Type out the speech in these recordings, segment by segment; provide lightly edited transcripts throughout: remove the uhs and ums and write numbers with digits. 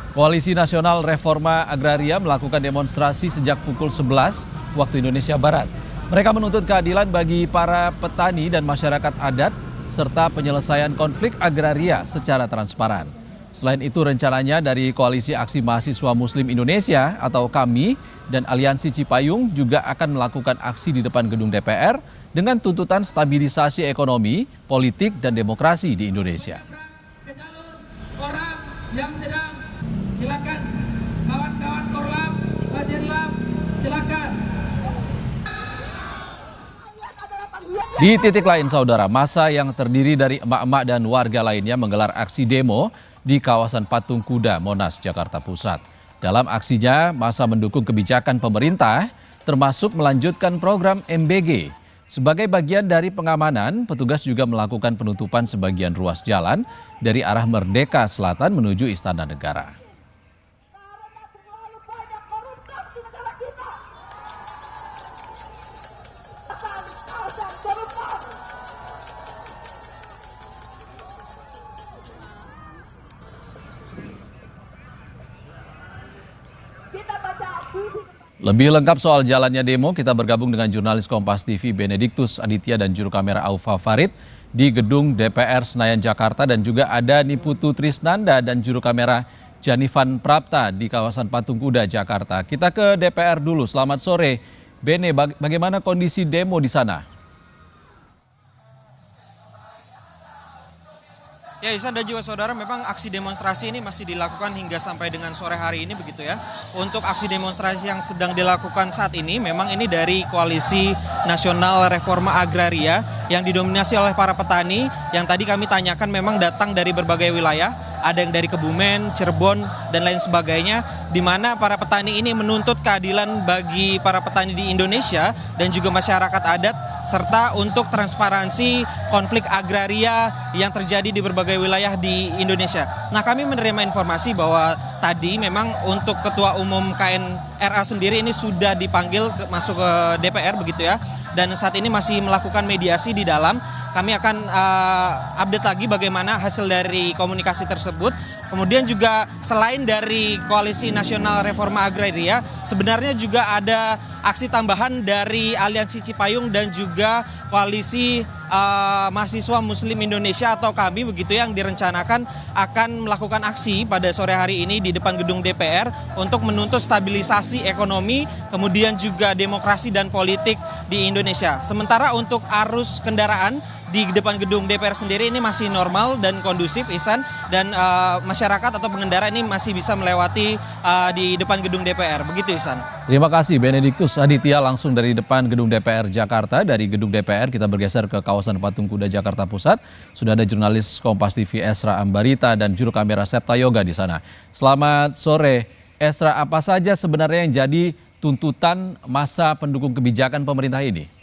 Koalisi Nasional Reforma Agraria melakukan demonstrasi sejak pukul 11 waktu Indonesia Barat. Mereka menuntut keadilan bagi para petani dan masyarakat adat serta penyelesaian konflik agraria secara transparan. Selain itu rencananya dari Koalisi Aksi Mahasiswa Muslim Indonesia atau KAMI dan Aliansi Cipayung juga akan melakukan aksi di depan gedung DPR dengan tuntutan stabilisasi ekonomi, politik, dan demokrasi di Indonesia. Orang yang sedang silakan, kawan-kawan Korlap, Bajenlap, silakan. Di titik lain, saudara, massa yang terdiri dari emak-emak dan warga lainnya menggelar aksi demo di kawasan Patung Kuda, Monas, Jakarta Pusat. Dalam aksinya, massa mendukung kebijakan pemerintah, termasuk melanjutkan program MBG. Sebagai bagian dari pengamanan, petugas juga melakukan penutupan sebagian ruas jalan dari arah Merdeka Selatan menuju Istana Negara. Lebih lengkap soal jalannya demo, kita bergabung dengan jurnalis Kompas TV Benediktus Aditya dan juru kamera Aufa Farid di gedung DPR Senayan Jakarta, dan juga ada Niputu Trisnanda dan juru kamera Janifan Prapta di kawasan Patung Kuda, Jakarta. Kita ke DPR dulu. Selamat sore, Bene. Bagaimana kondisi demo di sana? Ya, Ihsan dan juga saudara, memang aksi demonstrasi ini masih dilakukan hingga sampai dengan sore hari ini begitu ya. Untuk aksi demonstrasi yang sedang dilakukan saat ini, memang ini dari Koalisi Nasional Reforma Agraria yang didominasi oleh para petani yang tadi kami tanyakan memang datang dari berbagai wilayah. Ada yang dari Kebumen, Cirebon, dan lain sebagainya, di mana para petani ini menuntut keadilan bagi para petani di Indonesia dan juga masyarakat adat, serta untuk transparansi konflik agraria yang terjadi di berbagai wilayah di Indonesia. Nah, kami menerima informasi bahwa tadi memang untuk Ketua Umum KNRA sendiri ini sudah dipanggil masuk ke DPR begitu ya, dan saat ini masih melakukan mediasi di dalam. Kami akan update lagi bagaimana hasil dari komunikasi tersebut. Kemudian juga selain dari Koalisi Nasional Reforma Agraria, sebenarnya juga ada aksi tambahan dari Aliansi Cipayung dan juga Koalisi Mahasiswa Muslim Indonesia atau KAMI begitu yang direncanakan akan melakukan aksi pada sore hari ini di depan gedung DPR untuk menuntut stabilisasi ekonomi, kemudian juga demokrasi dan politik di Indonesia. Sementara untuk arus kendaraan di depan gedung DPR sendiri ini masih normal dan kondusif, Ihsan, dan masyarakat atau pengendara ini masih bisa melewati di depan gedung DPR. Begitu, Ihsan. Terima kasih Benediktus Aditya langsung dari depan gedung DPR Jakarta. Dari gedung DPR kita bergeser ke kawasan Patung Kuda Jakarta Pusat. Sudah ada jurnalis Kompas TV Esra Ambarita dan juru kamera Septa Yoga di sana. Selamat sore, Esra. Apa saja sebenarnya yang jadi tuntutan massa pendukung kebijakan pemerintah ini?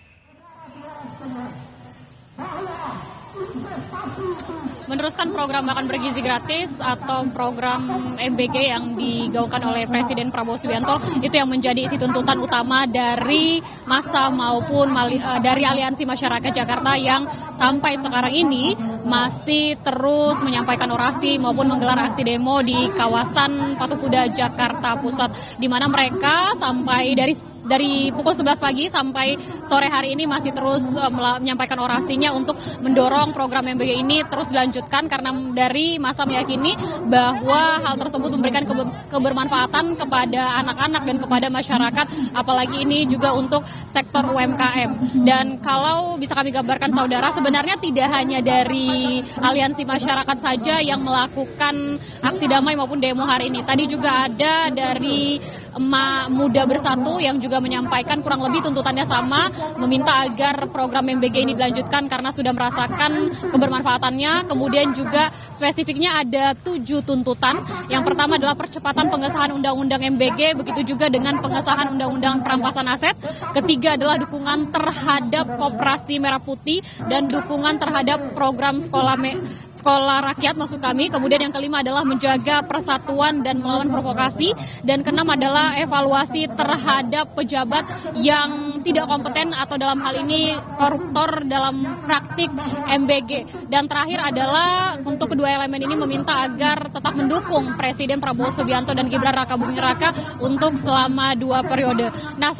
Meneruskan program makan bergizi gratis atau program MBG yang digaungkan oleh Presiden Prabowo Subianto, itu yang menjadi isi tuntutan utama dari massa maupun dari Aliansi Masyarakat Jakarta yang sampai sekarang ini masih terus menyampaikan orasi maupun menggelar aksi demo di kawasan Patung Kuda Jakarta Pusat, di mana mereka sampai dari pukul 11 pagi sampai sore hari ini masih terus menyampaikan orasinya untuk mendorong program MBG ini terus dilanjutkan, karena dari massa meyakini bahwa hal tersebut memberikan kebermanfaatan kepada anak-anak dan kepada masyarakat, apalagi ini juga untuk sektor UMKM. Dan kalau bisa kami gambarkan saudara, sebenarnya tidak hanya dari Aliansi Masyarakat saja yang melakukan aksi damai maupun demo hari ini. Tadi juga ada dari Emak Muda Bersatu yang juga menyampaikan kurang lebih tuntutannya sama, meminta agar program MBG ini dilanjutkan karena sudah merasakan kebermanfaatannya. Kemudian juga spesifiknya ada 7 tuntutan. Yang pertama adalah percepatan pengesahan Undang-Undang MBG, begitu juga dengan pengesahan Undang-Undang Perampasan Aset. Ketiga adalah dukungan terhadap Koperasi Merah Putih dan dukungan terhadap program sekolah rakyat maksud kami. Kemudian yang kelima adalah menjaga persatuan dan melawan provokasi. Dan keenam adalah evaluasi terhadap pejabat yang tidak kompeten atau dalam hal ini koruptor dalam praktik MBG. Dan terakhir adalah untuk kedua elemen ini meminta agar tetap mendukung Presiden Prabowo Subianto dan Gibran Rakabuming Raka untuk selama 2 periode. Nah,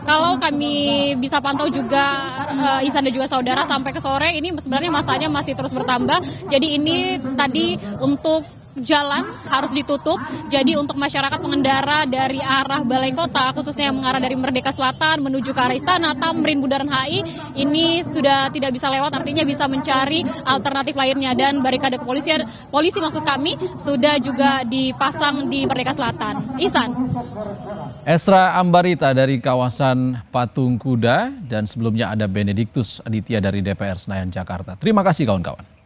kalau kami bisa pantau juga Ihsan dan juga saudara sampai ke sore ini sebenarnya masanya masih terus bertambah. Jadi ini tadi untuk jalan harus ditutup. Jadi untuk masyarakat pengendara dari arah Balai Kota, khususnya yang mengarah dari Merdeka Selatan menuju ke arah Istana, Tamrin, Bundaran HI, ini sudah tidak bisa lewat, artinya bisa mencari alternatif lainnya. Dan barikade kepolisian, polisi maksud kami, sudah juga dipasang di Merdeka Selatan. Ihsan. Esra Ambarita dari kawasan Patung Kuda dan sebelumnya ada Benediktus Aditya dari DPR Senayan Jakarta. Terima kasih kawan-kawan.